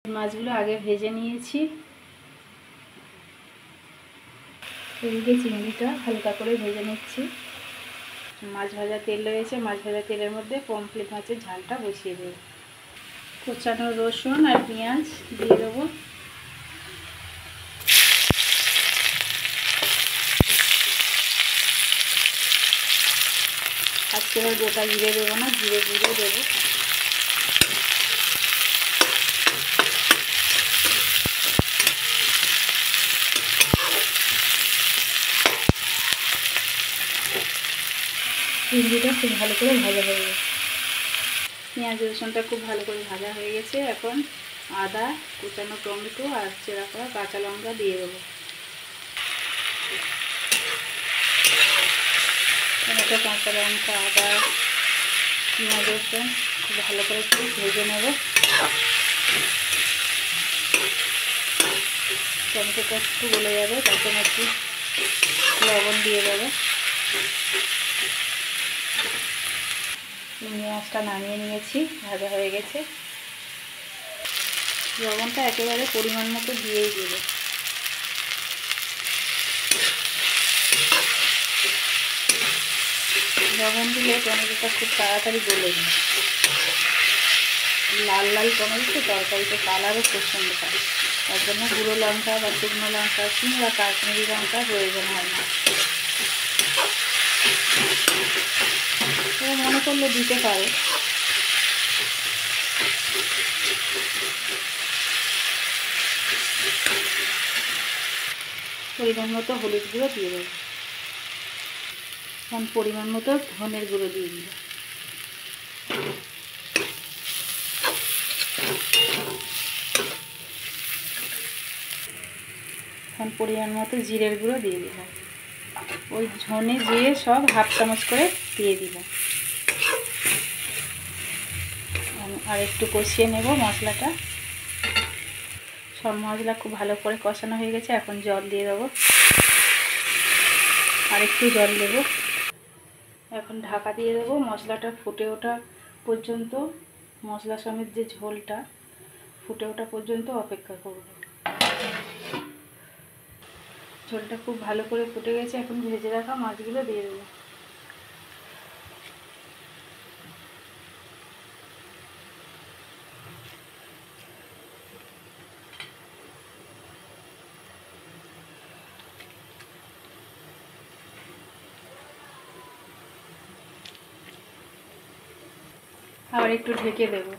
মাছগুলো আগে ভেজে নিয়েছি। এদিকে চিংড়িটা হালকা করে ভেজে নিচ্ছি। মাছ ভাজা তেল রয়েছে, মাছ ভাজা তেলের মধ্যে পমফ্রেট মাছের ঝালটা বসিয়ে দেব। কোচানো রসুন আর পেঁয়াজ দিয়ে দেবো। আজকে আর গোটা জিরে দেবো না, জিরে গুঁড়ো দেবো। চিংড়িটা খুব ভালো করে ভাজা হয়ে গেছে। পেঁয়াজ রসুনটা খুব ভালো করে ভাজা হয়ে গেছে। এখন আদা, কুচানো টমেটো আর চেরা করা কাঁচা লঙ্কা দিয়ে দেবো। টমেটো, কাঁচা লঙ্কা, আদা, পেঁয়াজ রসুন খুব ভালো করে একটু ভেজে নেব। টমেটোটা একটু গলে যাবে, তখন একটু লবণ দিয়ে দেবো। চিংড়ি মাছটা নামিয়ে নিয়েছি, ভাজা হয়ে গেছে। লবণটা একেবারে পরিমাণ মতো দিয়েই দেব। লবণ দিলে টমেটোটা খুব তাড়াতাড়ি গলে যায়। লাল লাল টমেটো তরকারিতে কালারও পছন্দ হয়, তার জন্য গুঁড়ো লঙ্কা বা শুকনো লঙ্কা কিংবা কাশ্মীরি লঙ্কা প্রয়োজন হয় না। মনে করলে দিতে পারো। পরিমাণ মতো হলুদ গুঁড়ো দিয়ে দেবো। এখন পরিমাণ মতো ধনের গুঁড়ো দিয়ে দিই। এখন পরিমাণ মতো জিরের গুঁড়ো দিয়ে দিলাম। ওই ধনে জিরে সব হাফ চামচ করে দিয়ে দিলাম। আর একটু কষিয়ে নেব মশলাটা। সব মশলা খুব ভালো করে কষানো হয়ে গেছে। এখন জল দিয়ে দেবো, আর একটু জল দেব। এখন ঢাকা দিয়ে দেবো। মশলাটা ফুটে ওঠা পর্যন্ত, মশলা সমেত যে ঝোলটা ফুটে ওঠা পর্যন্ত অপেক্ষা করব। ঝোলটা খুব ভালো করে ফুটে গেছে। এখন ভেজে রাখা মাছগুলো দিয়ে দেবো। আবার একটু ঢেকে দেবো।